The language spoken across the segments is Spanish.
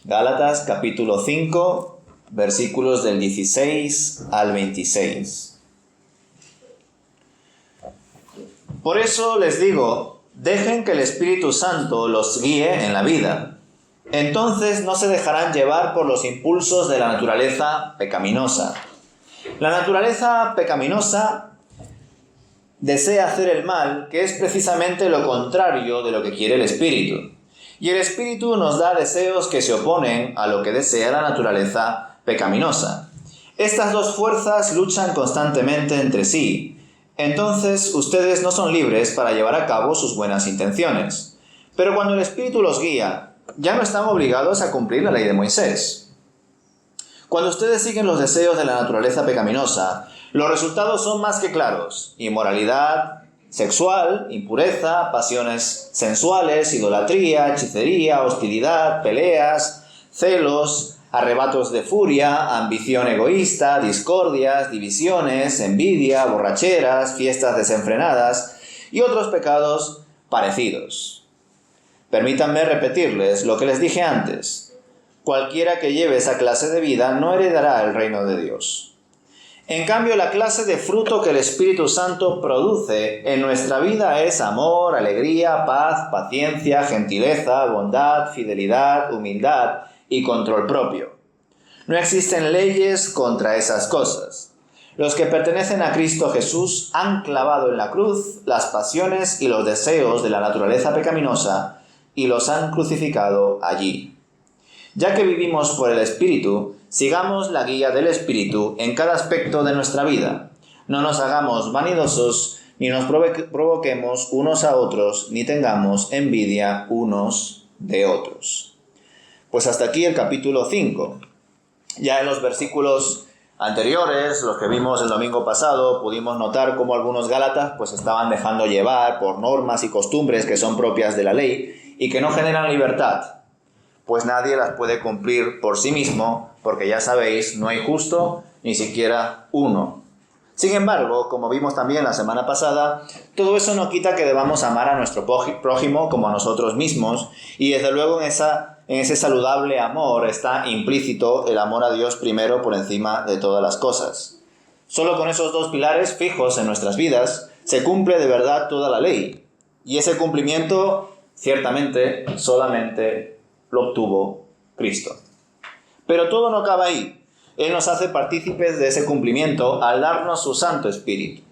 Gálatas capítulo 5, versículos del 16 al 26. Por eso les digo, dejen que el Espíritu Santo los guíe en la vida. Entonces no se dejarán llevar por los impulsos de la naturaleza pecaminosa. La naturaleza pecaminosa desea hacer el mal, que es precisamente lo contrario de lo que quiere el Espíritu. Y el Espíritu nos da deseos que se oponen a lo que desea la naturaleza pecaminosa. Estas dos fuerzas luchan constantemente entre sí. Entonces ustedes no son libres para llevar a cabo sus buenas intenciones. Pero cuando el Espíritu los guía, ya no están obligados a cumplir la ley de Moisés. Cuando ustedes siguen los deseos de la naturaleza pecaminosa, los resultados son más que claros: inmoralidad sexual, impureza, pasiones sensuales, idolatría, hechicería, hostilidad, peleas, celos, arrebatos de furia, ambición egoísta, discordias, divisiones, envidia, borracheras, fiestas desenfrenadas y otros pecados parecidos. Permítanme repetirles lo que les dije antes. Cualquiera que lleve esa clase de vida no heredará el reino de Dios. En cambio, la clase de fruto que el Espíritu Santo produce en nuestra vida es amor, alegría, paz, paciencia, gentileza, bondad, fidelidad, humildad y control propio. No existen leyes contra esas cosas. Los que pertenecen a Cristo Jesús han clavado en la cruz las pasiones y los deseos de la naturaleza pecaminosa y los han crucificado allí. Ya que vivimos por el Espíritu, sigamos la guía del Espíritu en cada aspecto de nuestra vida. No nos hagamos vanidosos, ni nos provoquemos unos a otros, ni tengamos envidia unos de otros. Pues hasta aquí el capítulo 5. Ya en los versículos anteriores, los que vimos el domingo pasado, pudimos notar cómo algunos gálatas pues estaban dejando llevar por normas y costumbres que son propias de la ley y que no generan libertad, pues nadie las puede cumplir por sí mismo, porque ya sabéis, no hay justo ni siquiera uno. Sin embargo, como vimos también la semana pasada, todo eso no quita que debamos amar a nuestro prójimo como a nosotros mismos, y desde luego en ese saludable amor está implícito el amor a Dios primero por encima de todas las cosas. Solo con esos dos pilares fijos en nuestras vidas se cumple de verdad toda la ley, y ese cumplimiento ciertamente solamente lo obtuvo Cristo. Pero todo no acaba ahí. Él nos hace partícipes de ese cumplimiento al darnos su Santo Espíritu,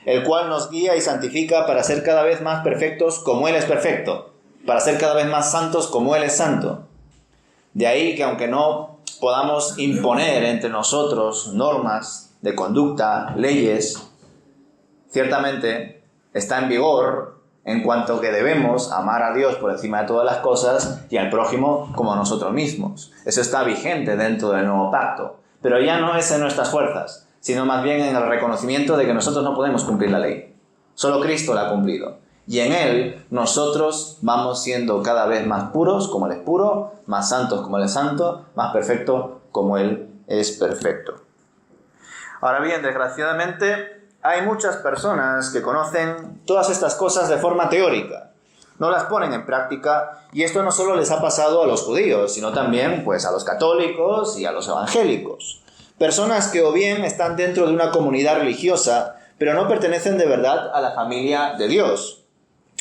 el cual nos guía y santifica para ser cada vez más perfectos como Él es perfecto, para ser cada vez más santos como Él es santo. De ahí que aunque no podamos imponer entre nosotros normas de conducta, leyes, ciertamente está en vigor en cuanto que debemos amar a Dios por encima de todas las cosas y al prójimo como a nosotros mismos. Eso está vigente dentro del nuevo pacto, pero ya no es en nuestras fuerzas, sino más bien en el reconocimiento de que nosotros no podemos cumplir la ley. Solo Cristo la ha cumplido. Y en Él nosotros vamos siendo cada vez más puros como Él es puro, más santos como Él es santo, más perfecto como Él es perfecto. Ahora bien, desgraciadamente, hay muchas personas que conocen todas estas cosas de forma teórica, no las ponen en práctica, y esto no solo les ha pasado a los judíos, sino también pues, a los católicos y a los evangélicos. Personas que o bien están dentro de una comunidad religiosa, pero no pertenecen de verdad a la familia de Dios.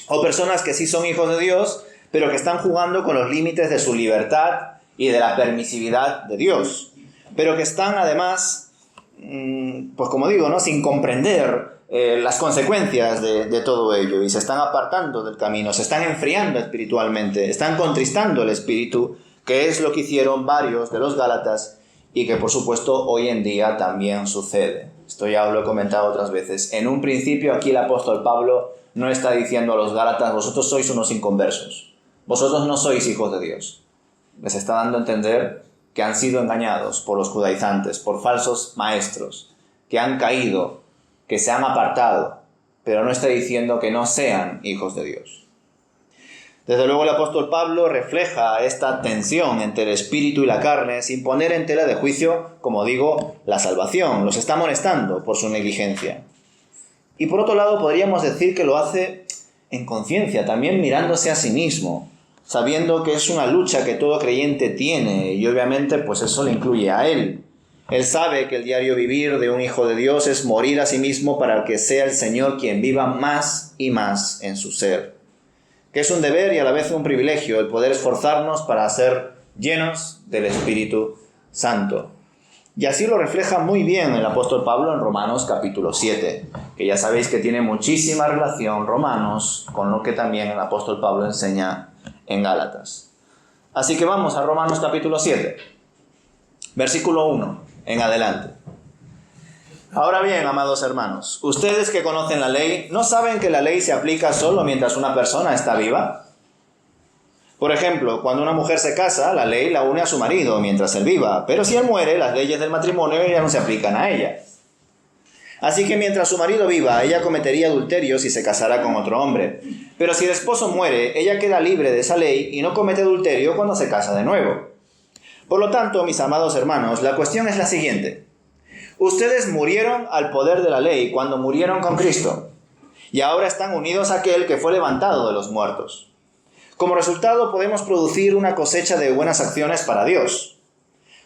O personas que sí son hijos de Dios, pero que están jugando con los límites de su libertad y de la permisividad de Dios. Pero que están además, pues como digo, ¿no?, sin comprender las consecuencias de todo ello, y se están apartando del camino, se están enfriando espiritualmente, están contristando el espíritu, que es lo que hicieron varios de los gálatas y que por supuesto hoy en día también sucede. Esto ya os lo he comentado otras veces. En un principio aquí el apóstol Pablo no está diciendo a los gálatas: vosotros sois unos inconversos, vosotros no sois hijos de Dios. Les está dando a entender que han sido engañados por los judaizantes, por falsos maestros, que han caído, que se han apartado, pero no está diciendo que no sean hijos de Dios. Desde luego el apóstol Pablo refleja esta tensión entre el espíritu y la carne sin poner en tela de juicio, como digo, la salvación. Los está amonestando por su negligencia. Y por otro lado podríamos decir que lo hace en conciencia, también mirándose a sí mismo. sabiendo que es una lucha que todo creyente tiene, y obviamente pues eso le incluye a él. Él sabe que el diario vivir de un hijo de Dios es morir a sí mismo para que sea el Señor quien viva más y más en su ser. Que es un deber y a la vez un privilegio el poder esforzarnos para ser llenos del Espíritu Santo. Y así lo refleja muy bien el apóstol Pablo en Romanos capítulo 7, que ya sabéis que tiene muchísima relación Romanos con lo que también el apóstol Pablo enseña en Gálatas. Así que vamos a Romanos capítulo 7, versículo 1 en adelante. Ahora bien, amados hermanos, ustedes que conocen la ley, ¿no saben que la ley se aplica solo mientras una persona está viva? Por ejemplo, cuando una mujer se casa, la ley la une a su marido mientras él viva, pero si él muere, las leyes del matrimonio ya no se aplican a ella. Así que mientras su marido viva, ella cometería adulterio si se casara con otro hombre. Pero si el esposo muere, ella queda libre de esa ley y no comete adulterio cuando se casa de nuevo. Por lo tanto, mis amados hermanos, la cuestión es la siguiente. Ustedes murieron al poder de la ley cuando murieron con Cristo, y ahora están unidos a aquel que fue levantado de los muertos. Como resultado, podemos producir una cosecha de buenas acciones para Dios.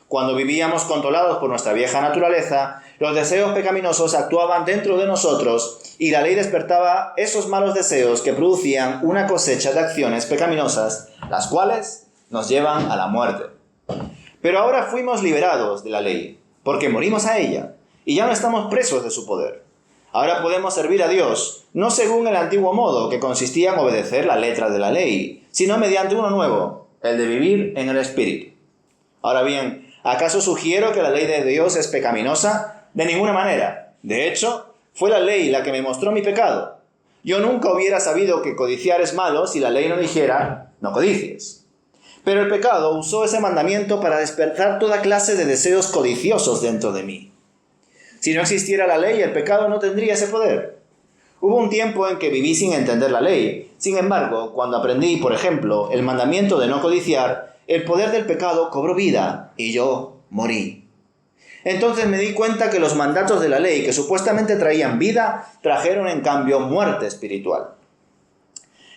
Cuando vivíamos controlados por nuestra vieja naturaleza, los deseos pecaminosos actuaban dentro de nosotros y la ley despertaba esos malos deseos que producían una cosecha de acciones pecaminosas, las cuales nos llevan a la muerte. Pero ahora fuimos liberados de la ley, porque morimos a ella, y ya no estamos presos de su poder. Ahora podemos servir a Dios, no según el antiguo modo, que consistía en obedecer la letra de la ley, sino mediante uno nuevo, el de vivir en el Espíritu. Ahora bien, ¿acaso sugiero que la ley de Dios es pecaminosa? De ninguna manera. De hecho, fue la ley la que me mostró mi pecado. Yo nunca hubiera sabido que codiciar es malo si la ley no dijera, no codicies. Pero el pecado usó ese mandamiento para despertar toda clase de deseos codiciosos dentro de mí. Si no existiera la ley, el pecado no tendría ese poder. Hubo un tiempo en que viví sin entender la ley. Sin embargo, cuando aprendí, por ejemplo, el mandamiento de no codiciar, el poder del pecado cobró vida y yo morí. Entonces me di cuenta que los mandatos de la ley, que supuestamente traían vida, trajeron en cambio muerte espiritual.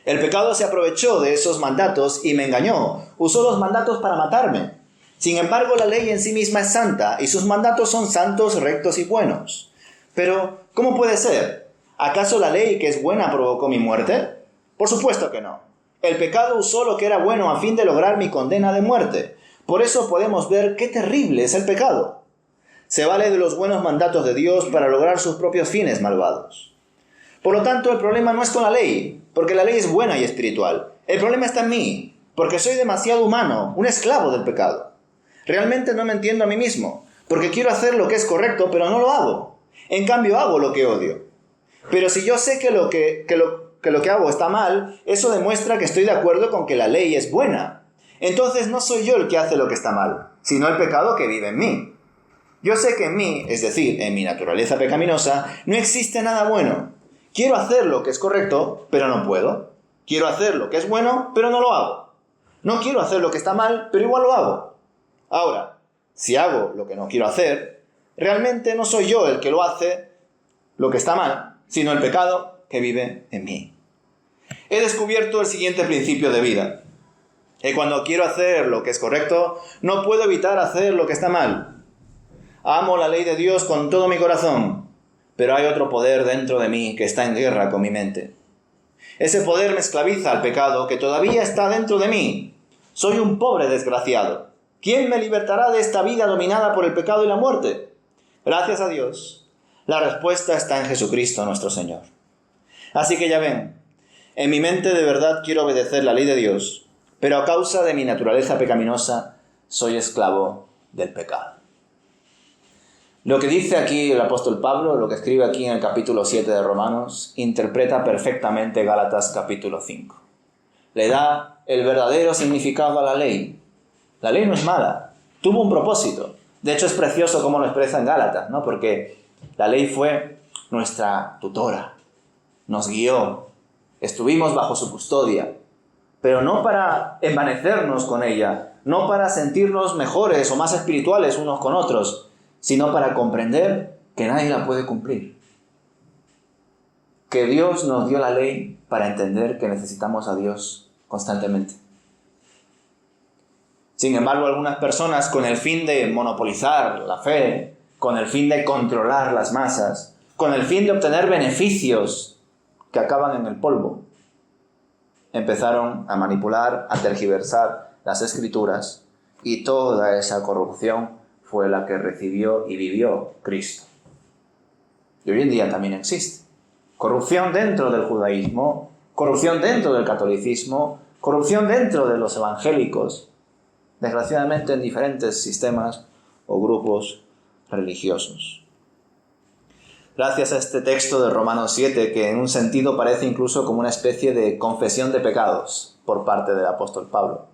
El pecado se aprovechó de esos mandatos y me engañó. Usó los mandatos para matarme. Sin embargo, la ley en sí misma es santa y sus mandatos son santos, rectos y buenos. Pero, ¿cómo puede ser? ¿Acaso la ley que es buena provocó mi muerte? Por supuesto que no. El pecado usó lo que era bueno a fin de lograr mi condena de muerte. Por eso podemos ver qué terrible es el pecado. Se vale de los buenos mandatos de Dios para lograr sus propios fines malvados. Por lo tanto, el problema no es con la ley, porque la ley es buena y espiritual. El problema está en mí, porque soy demasiado humano, un esclavo del pecado. Realmente no me entiendo a mí mismo, porque quiero hacer lo que es correcto, pero no lo hago. En cambio, hago lo que odio. Pero si yo sé que lo que hago está mal, eso demuestra que estoy de acuerdo con que la ley es buena. Entonces no soy yo el que hace lo que está mal, sino el pecado que vive en mí. Yo sé que en mí, es decir, en mi naturaleza pecaminosa, no existe nada bueno. Quiero hacer lo que es correcto, pero no puedo. Quiero hacer lo que es bueno, pero no lo hago. No quiero hacer lo que está mal, pero igual lo hago. Ahora, si hago lo que no quiero hacer, realmente no soy yo el que lo hace, lo que está mal, sino el pecado que vive en mí. He descubierto el siguiente principio de vida. Que cuando quiero hacer lo que es correcto, no puedo evitar hacer lo que está mal. Amo la ley de Dios con todo mi corazón, pero hay otro poder dentro de mí que está en guerra con mi mente. Ese poder me esclaviza al pecado que todavía está dentro de mí. Soy un pobre desgraciado. ¿Quién me libertará de esta vida dominada por el pecado y la muerte? Gracias a Dios. La respuesta está en Jesucristo nuestro Señor. Así que ya ven, en mi mente de verdad quiero obedecer la ley de Dios, pero a causa de mi naturaleza pecaminosa soy esclavo del pecado. Lo que dice aquí el apóstol Pablo, lo que escribe aquí en el capítulo 7 de Romanos, interpreta perfectamente Gálatas capítulo 5. Le da el verdadero significado a la ley. La ley no es mala, tuvo un propósito. De hecho, es precioso cómo lo expresa en Gálatas, ¿no? Porque la ley fue nuestra tutora, nos guió, estuvimos bajo su custodia, pero no para envanecernos con ella, no para sentirnos mejores o más espirituales unos con otros, sino para comprender que nadie la puede cumplir. Que Dios nos dio la ley para entender que necesitamos a Dios constantemente. Sin embargo, algunas personas, con el fin de monopolizar la fe, con el fin de controlar las masas, con el fin de obtener beneficios que acaban en el polvo, empezaron a manipular, a tergiversar las Escrituras, y toda esa corrupción fue la que recibió y vivió Cristo. Y hoy en día también existe corrupción dentro del judaísmo, corrupción dentro del catolicismo, corrupción dentro de los evangélicos, desgraciadamente en diferentes sistemas o grupos religiosos. Gracias a este texto de Romanos 7, que en un sentido parece incluso como una especie de confesión de pecados por parte del apóstol Pablo,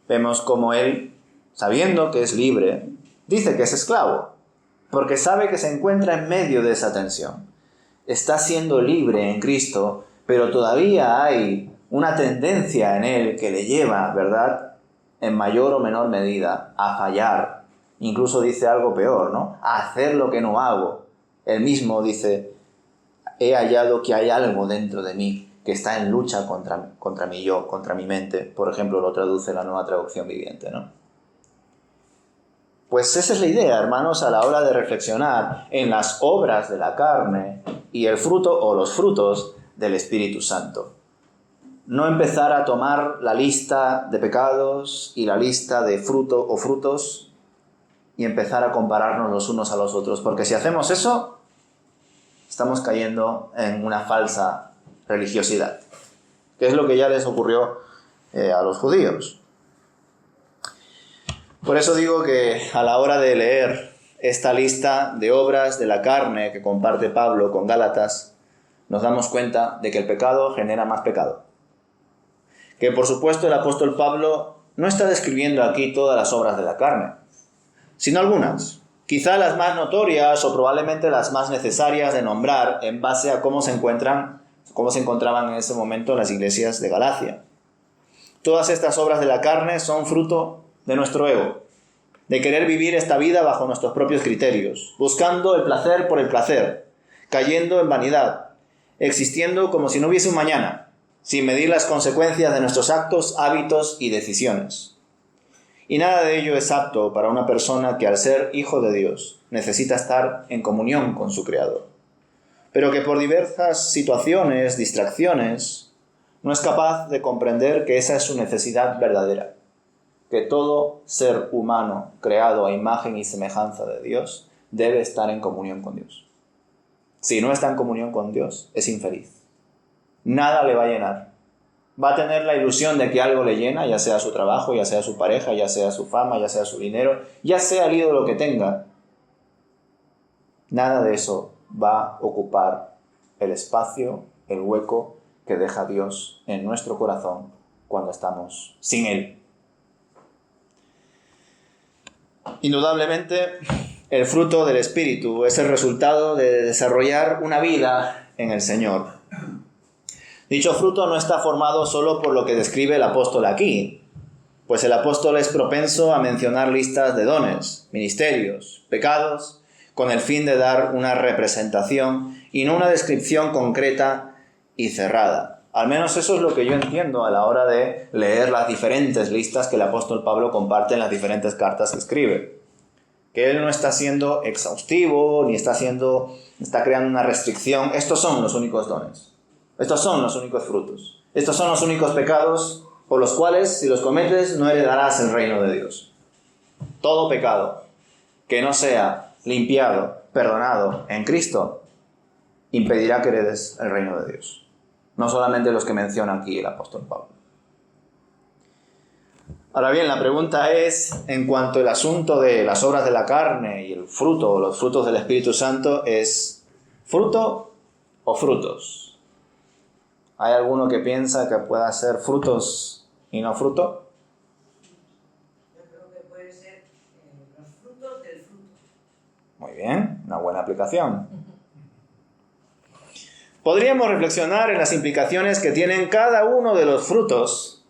vemos como él, sabiendo que es libre, dice que es esclavo, porque sabe que se encuentra en medio de esa tensión. Está siendo libre en Cristo, pero todavía hay una tendencia en él que le lleva, ¿verdad?, en mayor o menor medida, a fallar. Incluso dice algo peor, ¿no?, a hacer lo que no hago. Él mismo dice, he hallado que hay algo dentro de mí que está en lucha contra mi yo, contra mi mente. Por ejemplo, lo traduce la Nueva Traducción Viviente, ¿no? Pues esa es la idea, hermanos, a la hora de reflexionar en las obras de la carne y el fruto o los frutos del Espíritu Santo. No empezar a tomar la lista de pecados y la lista de fruto o frutos y empezar a compararnos los unos a los otros, porque si hacemos eso, estamos cayendo en una falsa religiosidad, que es lo que ya les ocurrió a los judíos. Por eso digo que a la hora de leer esta lista de obras de la carne que comparte Pablo con Gálatas, nos damos cuenta de que el pecado genera más pecado. Que por supuesto el apóstol Pablo no está describiendo aquí todas las obras de la carne, sino algunas, quizá las más notorias o probablemente las más necesarias de nombrar en base a cómo se encontraban en ese momento las iglesias de Galacia. Todas estas obras de la carne son fruto de nuestro ego, de querer vivir esta vida bajo nuestros propios criterios, buscando el placer por el placer, cayendo en vanidad, existiendo como si no hubiese un mañana, sin medir las consecuencias de nuestros actos, hábitos y decisiones. Y nada de ello es apto para una persona que al ser hijo de Dios necesita estar en comunión con su Creador, pero que por diversas situaciones, distracciones, no es capaz de comprender que esa es su necesidad verdadera, que todo ser humano creado a imagen y semejanza de Dios debe estar en comunión con Dios. Si no está en comunión con Dios, es infeliz. Nada le va a llenar. Va a tener la ilusión de que algo le llena, ya sea su trabajo, ya sea su pareja, ya sea su fama, ya sea su dinero, ya sea el ídolo que tenga. Nada de eso va a ocupar el espacio, el hueco que deja Dios en nuestro corazón cuando estamos sin Él. Indudablemente, el fruto del Espíritu es el resultado de desarrollar una vida en el Señor. Dicho fruto no está formado solo por lo que describe el apóstol aquí, pues el apóstol es propenso a mencionar listas de dones, ministerios, pecados, con el fin de dar una representación y no una descripción concreta y cerrada. Al menos eso es lo que yo entiendo a la hora de leer las diferentes listas que el apóstol Pablo comparte en las diferentes cartas que escribe. Que él no está siendo exhaustivo, ni está creando una restricción. Estos son los únicos dones. Estos son los únicos frutos. Estos son los únicos pecados por los cuales, si los cometes, no heredarás el reino de Dios. Todo pecado que no sea limpiado, perdonado en Cristo, impedirá que heredes el reino de Dios. No solamente los que menciona aquí el apóstol Pablo. Ahora bien, la pregunta es, en cuanto al asunto de las obras de la carne y el fruto o los frutos del Espíritu Santo, ¿es fruto o frutos? ¿Hay alguno que piensa que pueda ser frutos y no fruto? Yo creo que puede ser los frutos del fruto. Muy bien, una buena aplicación. Podríamos reflexionar en las implicaciones que tienen cada uno de los frutos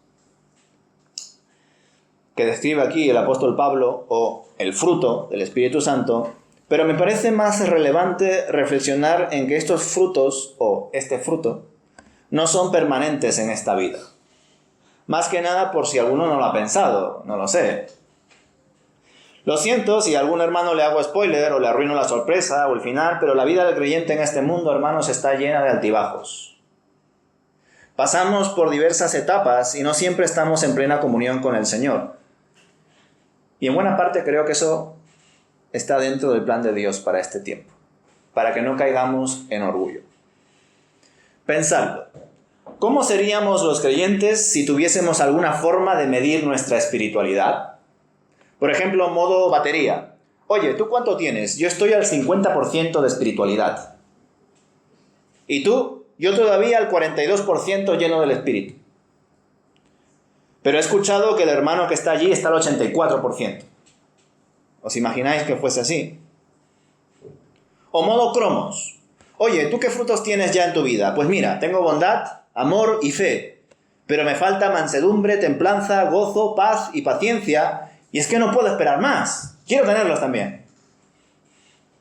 que describe aquí el apóstol Pablo, o el fruto del Espíritu Santo, pero me parece más relevante reflexionar en que estos frutos, o este fruto, no son permanentes en esta vida. Más que nada por si alguno no lo ha pensado, no lo sé. Lo siento si a algún hermano le hago spoiler o le arruino la sorpresa o el final, pero la vida del creyente en este mundo, hermanos, está llena de altibajos. Pasamos por diversas etapas y no siempre estamos en plena comunión con el Señor. Y en buena parte creo que eso está dentro del plan de Dios para este tiempo, para que no caigamos en orgullo. Pensadlo. ¿Cómo seríamos los creyentes si tuviésemos alguna forma de medir nuestra espiritualidad? Por ejemplo, modo batería. Oye, ¿tú cuánto tienes? Yo estoy al 50% de espiritualidad. ¿Y tú? Yo todavía al 42% lleno del Espíritu. Pero he escuchado que el hermano que está allí está al 84%. ¿Os imagináis que fuese así? O modo cromos. Oye, ¿tú qué frutos tienes ya en tu vida? Pues mira, tengo bondad, amor y fe. Pero me falta mansedumbre, templanza, gozo, paz y paciencia. Y es que no puedo esperar más. Quiero tenerlos también.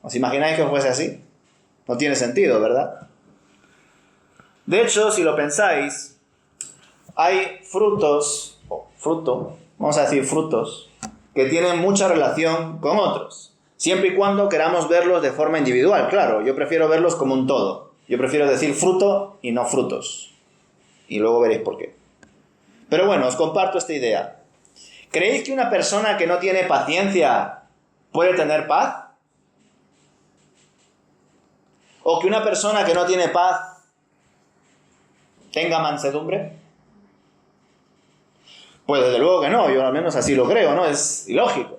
¿Os imagináis que fuese así? No tiene sentido, ¿verdad? De hecho, si lo pensáis, hay frutos, que tienen mucha relación con otros. Siempre y cuando queramos verlos de forma individual. Claro, yo prefiero verlos como un todo. Yo prefiero decir fruto y no frutos. Y luego veréis por qué. Pero bueno, os comparto esta idea. ¿Creéis que una persona que no tiene paciencia puede tener paz? ¿O que una persona que no tiene paz tenga mansedumbre? Pues desde luego que no, yo al menos así lo creo, ¿no? Es ilógico.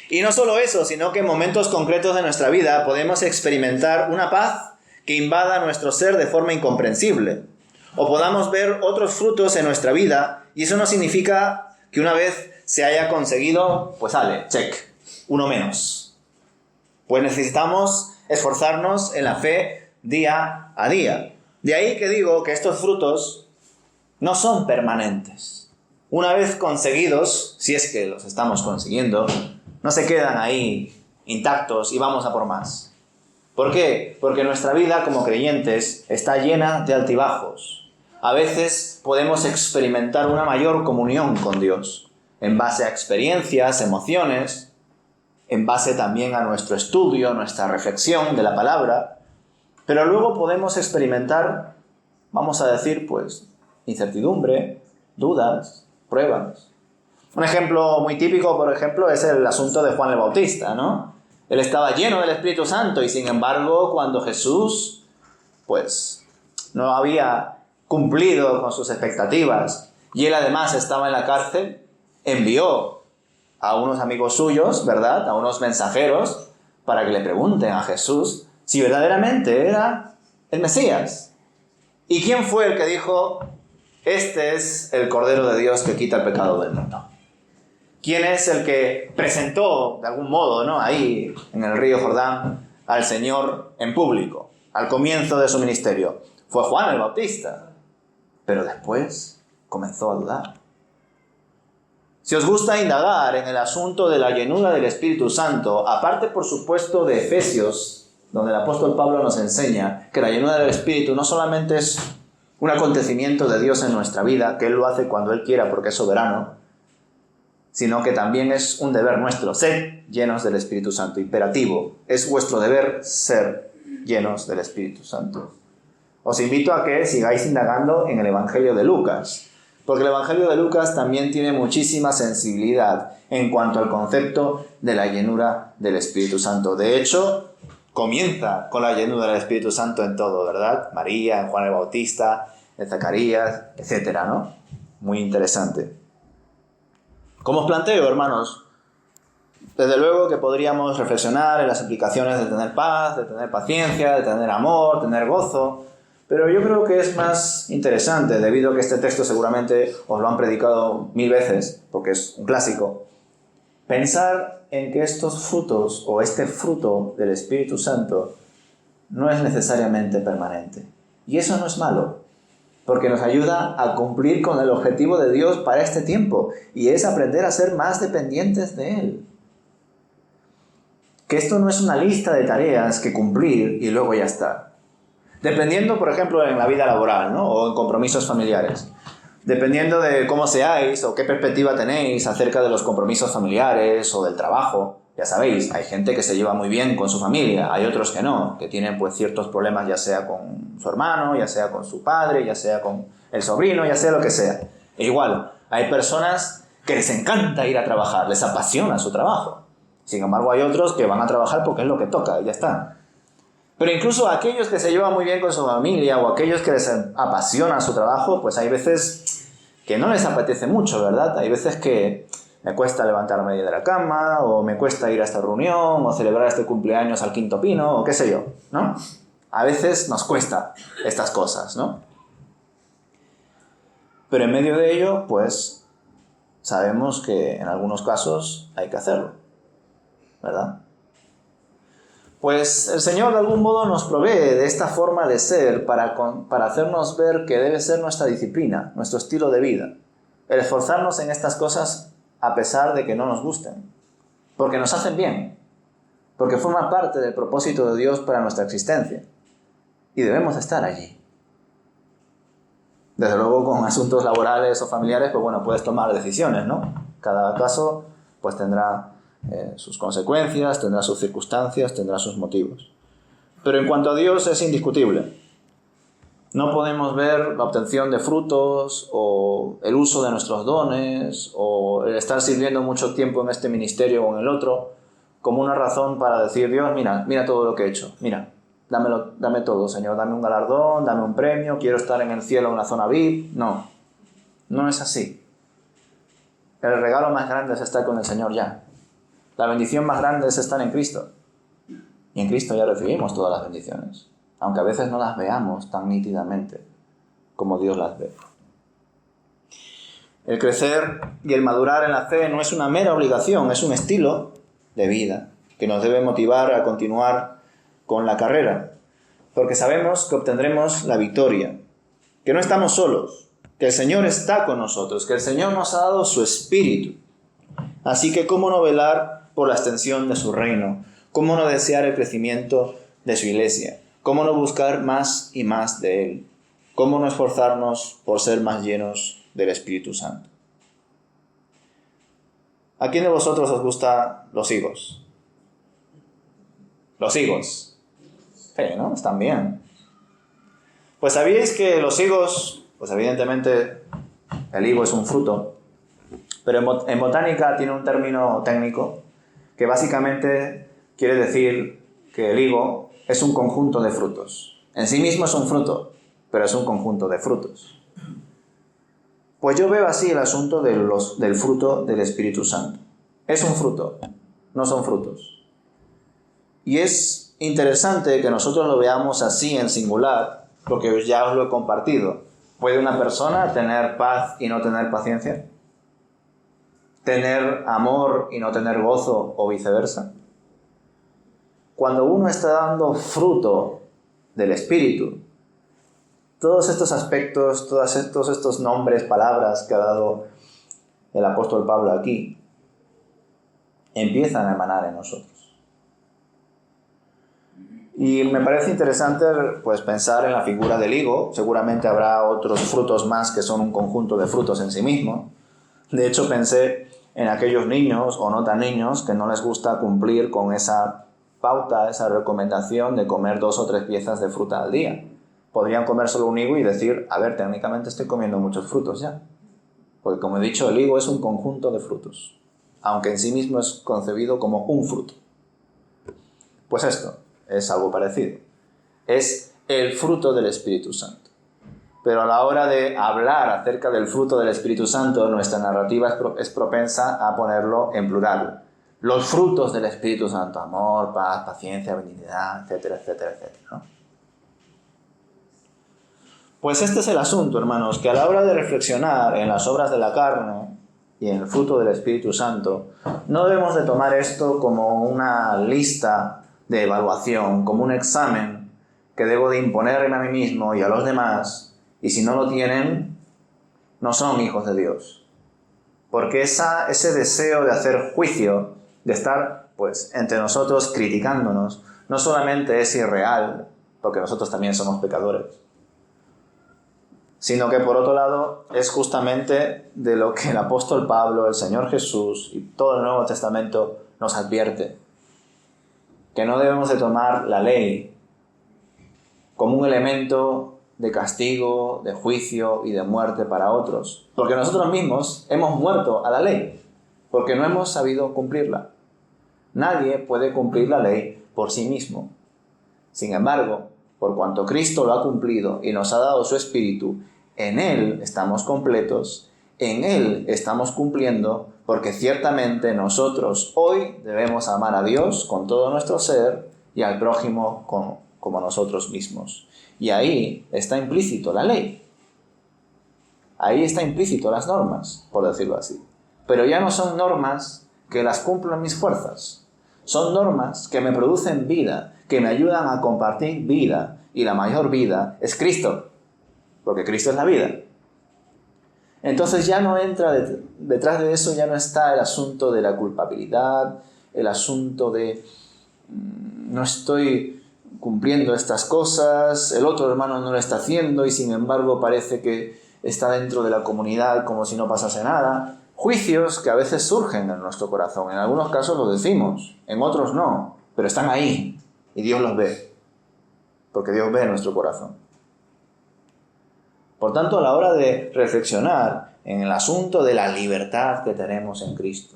Y no solo eso, sino que en momentos concretos de nuestra vida podemos experimentar una paz que invada nuestro ser de forma incomprensible. O podamos ver otros frutos en nuestra vida y eso no significa que una vez se haya conseguido, pues sale, check, uno menos. Pues necesitamos esforzarnos en la fe día a día. De ahí que digo que estos frutos no son permanentes. Una vez conseguidos, si es que los estamos consiguiendo, no se quedan ahí intactos y vamos a por más. ¿Por qué? Porque nuestra vida como creyentes está llena de altibajos. A veces podemos experimentar una mayor comunión con Dios, en base a experiencias, emociones, en base también a nuestro estudio, nuestra reflexión de la palabra, pero luego podemos experimentar, vamos a decir, pues, incertidumbre, dudas, pruebas. Un ejemplo muy típico, por ejemplo, es el asunto de Juan el Bautista, ¿no? Él estaba lleno del Espíritu Santo y, sin embargo, cuando Jesús, pues, no había cumplido con sus expectativas y él además estaba en la cárcel, envió a unos amigos suyos, ¿verdad?, a unos mensajeros para que le pregunten a Jesús si verdaderamente era el Mesías. ¿Y quién fue el que dijo: este es el Cordero de Dios que quita el pecado del mundo? ¿Quién es el que presentó, de algún modo, ¿no?, ahí en el río Jordán al Señor en público, al comienzo de su ministerio? Fue Juan el Bautista. Pero después comenzó a dudar. Si os gusta indagar en el asunto de la llenura del Espíritu Santo, aparte por supuesto de Efesios, donde el apóstol Pablo nos enseña que la llenura del Espíritu no solamente es un acontecimiento de Dios en nuestra vida, que Él lo hace cuando Él quiera porque es soberano, sino que también es un deber nuestro, ser llenos del Espíritu Santo, imperativo. Es vuestro deber ser llenos del Espíritu Santo. Os invito a que sigáis indagando en el Evangelio de Lucas, porque el Evangelio de Lucas también tiene muchísima sensibilidad en cuanto al concepto de la llenura del Espíritu Santo. De hecho, comienza con la llenura del Espíritu Santo en todo, ¿verdad? María, en Juan el Bautista, en Zacarías, etcétera, ¿no? Muy interesante. Como os planteo, hermanos, desde luego que podríamos reflexionar en las implicaciones de tener paz, de tener paciencia, de tener amor, tener gozo. Pero yo creo que es más interesante, debido a que este texto seguramente os lo han predicado 1000 veces, porque es un clásico, pensar en que estos frutos, o este fruto del Espíritu Santo, no es necesariamente permanente. Y eso no es malo, porque nos ayuda a cumplir con el objetivo de Dios para este tiempo, y es aprender a ser más dependientes de Él. Que esto no es una lista de tareas que cumplir y luego ya está. Dependiendo, por ejemplo, en la vida laboral, ¿no?, o en compromisos familiares. Dependiendo de cómo seáis o qué perspectiva tenéis acerca de los compromisos familiares o del trabajo, ya sabéis, hay gente que se lleva muy bien con su familia, hay otros que no, que tienen pues ciertos problemas ya sea con su hermano, ya sea con su padre, ya sea con el sobrino, ya sea lo que sea. E igual, hay personas que les encanta ir a trabajar, les apasiona su trabajo. Sin embargo, hay otros que van a trabajar porque es lo que toca y ya está. Pero incluso aquellos que se llevan muy bien con su familia o aquellos que les apasiona su trabajo, pues hay veces que no les apetece mucho, ¿verdad? Hay veces que me cuesta levantarme de la cama, o me cuesta ir a esta reunión, o celebrar este cumpleaños al quinto pino, o qué sé yo, ¿no? A veces nos cuesta estas cosas, ¿no? Pero en medio de ello, pues, sabemos que en algunos casos hay que hacerlo, ¿verdad? Pues el Señor de algún modo nos provee de esta forma de ser para hacernos ver que debe ser nuestra disciplina, nuestro estilo de vida. El esforzarnos en estas cosas a pesar de que no nos gusten. Porque nos hacen bien. Porque forman parte del propósito de Dios para nuestra existencia. Y debemos estar allí. Desde luego con asuntos laborales o familiares, pues bueno, puedes tomar decisiones, ¿no? Cada caso pues tendrá sus consecuencias, tendrá sus circunstancias, tendrá sus motivos. Pero en cuanto a Dios es indiscutible. No podemos ver la obtención de frutos o el uso de nuestros dones o el estar sirviendo mucho tiempo en este ministerio o en el otro como una razón para decir, Dios, mira todo lo que he hecho, mira, dame todo, Señor, dame un galardón, dame un premio, quiero estar en el cielo en la zona VIP. No es así. El regalo más grande es estar con el Señor ya. La bendición más grande es estar en Cristo. Y en Cristo ya recibimos todas las bendiciones, aunque a veces no las veamos tan nítidamente como Dios las ve. El crecer y el madurar en la fe no es una mera obligación, es un estilo de vida que nos debe motivar a continuar con la carrera, porque sabemos que obtendremos la victoria, que no estamos solos, que el Señor está con nosotros, que el Señor nos ha dado su Espíritu. Así que ¿cómo no velar por la extensión de su reino? ¿Cómo no desear el crecimiento de su iglesia? ¿Cómo no buscar más y más de Él? ¿Cómo no esforzarnos por ser más llenos del Espíritu Santo? ¿A quién de vosotros os gustan los higos? Los higos. Sí, ¿no? Están bien. Pues sabíais que los higos, pues evidentemente el higo es un fruto, pero en botánica tiene un término técnico que básicamente quiere decir que el higo es un conjunto de frutos. En sí mismo es un fruto, pero es un conjunto de frutos. Pues yo veo así el asunto del fruto del Espíritu Santo. Es un fruto, no son frutos. Y es interesante que nosotros lo veamos así en singular, porque ya os lo he compartido. ¿Puede una persona tener paz y no tener paciencia? ¿Tener amor y no tener gozo o viceversa? Cuando uno está dando fruto del Espíritu, todos estos aspectos, todos estos nombres, palabras que ha dado el apóstol Pablo aquí, empiezan a emanar en nosotros. Y me parece interesante pues, pensar en la figura del higo. Seguramente habrá otros frutos más que son un conjunto de frutos en sí mismo. De hecho, pensé en aquellos niños o no tan niños que no les gusta cumplir con esa pauta, esa recomendación de comer 2 o 3 piezas de fruta al día. Podrían comer solo un higo y decir, a ver, técnicamente estoy comiendo muchos frutos ya. Porque como he dicho, el higo es un conjunto de frutos, aunque en sí mismo es concebido como un fruto. Pues esto es algo parecido. Es el fruto del Espíritu Santo. Pero a la hora de hablar acerca del fruto del Espíritu Santo, nuestra narrativa es propensa a ponerlo en plural. Los frutos del Espíritu Santo, amor, paz, paciencia, benignidad, etcétera, etcétera, etcétera, ¿no? Pues este es el asunto, hermanos, que a la hora de reflexionar en las obras de la carne y en el fruto del Espíritu Santo, no debemos de tomar esto como una lista de evaluación, como un examen que debo de imponerme a mí mismo y a los demás, y si no lo tienen, no son hijos de Dios. Porque ese deseo de hacer juicio, de estar pues entre nosotros criticándonos, no solamente es irreal, porque nosotros también somos pecadores, sino que por otro lado es justamente de lo que el apóstol Pablo, el Señor Jesús y todo el Nuevo Testamento nos advierte. Que no debemos de tomar la ley como un elemento de castigo, de juicio y de muerte para otros. Porque nosotros mismos hemos muerto a la ley, porque no hemos sabido cumplirla. Nadie puede cumplir la ley por sí mismo. Sin embargo, por cuanto Cristo lo ha cumplido y nos ha dado su Espíritu, en Él estamos completos, en Él estamos cumpliendo, porque ciertamente nosotros hoy debemos amar a Dios con todo nuestro ser y al prójimo como nosotros mismos. Y ahí está implícito la ley. Ahí está implícito las normas, por decirlo así. Pero ya no son normas que las cumplo en mis fuerzas. Son normas que me producen vida, que me ayudan a compartir vida. Y la mayor vida es Cristo, porque Cristo es la vida. Entonces ya no entra, detrás de eso ya no está el asunto de la culpabilidad, el asunto de no estoy cumpliendo estas cosas, el otro hermano no lo está haciendo y sin embargo parece que está dentro de la comunidad como si no pasase nada. Juicios que a veces surgen en nuestro corazón, en algunos casos los decimos, en otros no, pero están ahí y Dios los ve, porque Dios ve nuestro corazón. Por tanto, a la hora de reflexionar en el asunto de la libertad que tenemos en Cristo,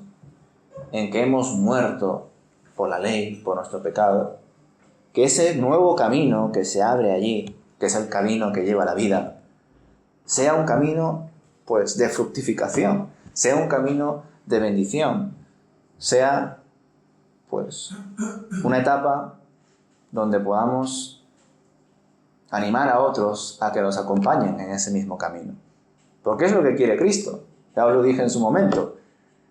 en que hemos muerto por la ley, por nuestro pecado, que ese nuevo camino que se abre allí, que es el camino que lleva a la vida, sea un camino pues de fructificación, sea un camino de bendición, sea pues una etapa donde podamos animar a otros a que nos acompañen en ese mismo camino. Porque es lo que quiere Cristo. Ya os lo dije en su momento.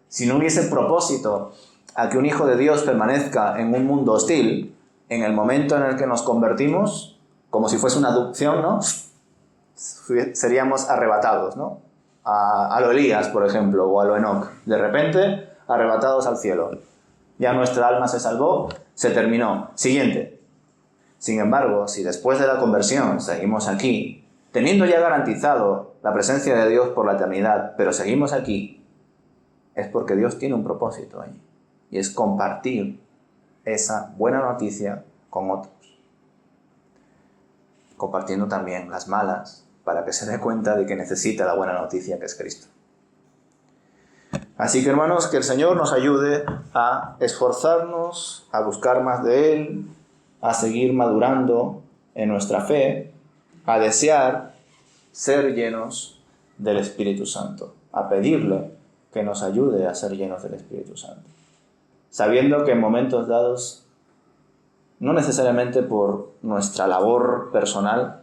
Si no hubiese propósito a que un hijo de Dios permanezca en un mundo hostil, en el momento en el que nos convertimos, como si fuese una adopción, ¿no? Seríamos arrebatados, ¿no? A lo Elías, por ejemplo, o a lo Enoc. De repente, arrebatados al cielo. Ya nuestra alma se salvó, se terminó. Siguiente. Sin embargo, si después de la conversión seguimos aquí, teniendo ya garantizado la presencia de Dios por la eternidad, pero seguimos aquí, es porque Dios tiene un propósito ahí, y es compartir esa buena noticia con otros. Compartiendo también las malas, para que se dé cuenta de que necesita la buena noticia que es Cristo. Así que, hermanos, que el Señor nos ayude a esforzarnos, a buscar más de Él, a seguir madurando en nuestra fe, a desear ser llenos del Espíritu Santo, a pedirle que nos ayude a ser llenos del Espíritu Santo. Sabiendo que en momentos dados, no necesariamente por nuestra labor personal,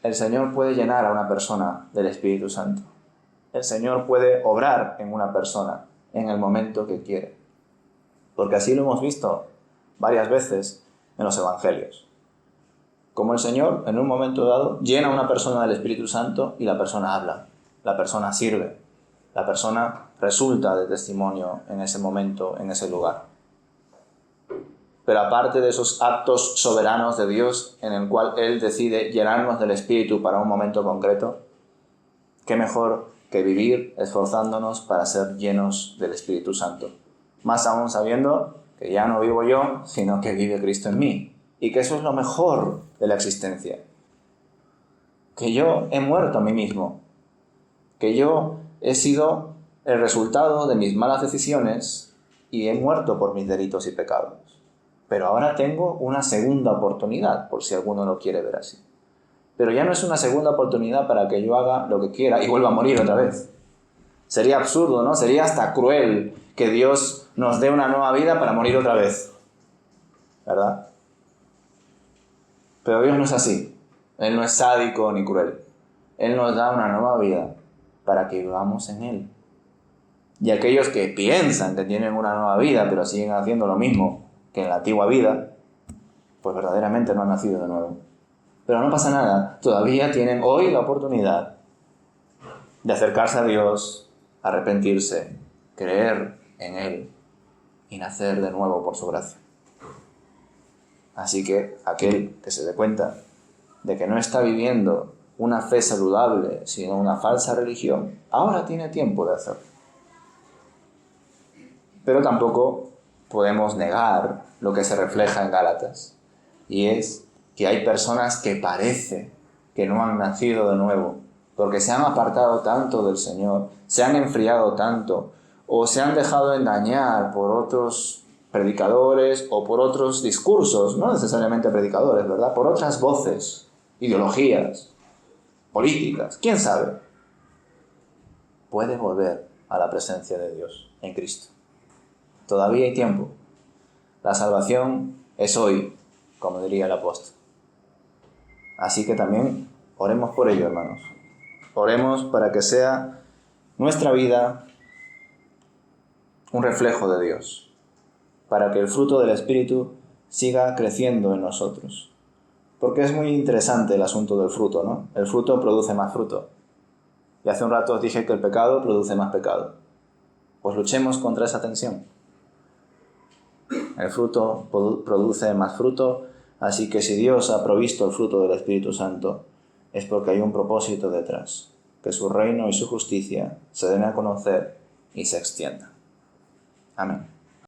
el Señor puede llenar a una persona del Espíritu Santo. El Señor puede obrar en una persona en el momento que quiere. Porque así lo hemos visto varias veces en los evangelios. Como el Señor, en un momento dado, llena a una persona del Espíritu Santo y la persona habla, la persona sirve, la persona resulta de testimonio en ese momento, en ese lugar. Pero aparte de esos actos soberanos de Dios en el cual Él decide llenarnos del Espíritu para un momento concreto, qué mejor que vivir esforzándonos para ser llenos del Espíritu Santo. Más aún sabiendo que ya no vivo yo, sino que vive Cristo en mí. Y que eso es lo mejor de la existencia. Que yo he muerto a mí mismo. Que yo he sido el resultado de mis malas decisiones y he muerto por mis delitos y pecados. Pero ahora tengo una segunda oportunidad, por si alguno lo quiere ver así. Pero ya no es una segunda oportunidad para que yo haga lo que quiera y vuelva a morir otra vez. Sería absurdo, ¿no? Sería hasta cruel que Dios nos dé una nueva vida para morir otra vez. ¿Verdad? Pero Dios no es así. Él no es sádico ni cruel. Él nos da una nueva vida para que vivamos en Él. Y aquellos que piensan que tienen una nueva vida, pero siguen haciendo lo mismo que en la antigua vida, pues verdaderamente no han nacido de nuevo. Pero no pasa nada. Todavía tienen hoy la oportunidad de acercarse a Dios, arrepentirse, creer en Él y nacer de nuevo por su gracia. Así que aquel que se dé cuenta de que no está viviendo una fe saludable, sino una falsa religión, ahora tiene tiempo de hacerlo. Pero tampoco podemos negar lo que se refleja en Gálatas, y es que hay personas que parece que no han nacido de nuevo, porque se han apartado tanto del Señor, se han enfriado tanto, o se han dejado engañar por otros predicadores o por otros discursos, no necesariamente predicadores, ¿verdad? Por otras voces, ideologías, políticas, ¿quién sabe? Puede volver a la presencia de Dios en Cristo. Todavía hay tiempo. La salvación es hoy, como diría el apóstol. Así que también oremos por ello, hermanos. Oremos para que sea nuestra vida un reflejo de Dios, para que el fruto del Espíritu siga creciendo en nosotros. Porque es muy interesante el asunto del fruto, ¿no? El fruto produce más fruto. Y hace un rato os dije que el pecado produce más pecado. Pues luchemos contra esa tensión. El fruto produce más fruto, así que si Dios ha provisto el fruto del Espíritu Santo, es porque hay un propósito detrás, que su reino y su justicia se den a conocer y se extiendan. Amén.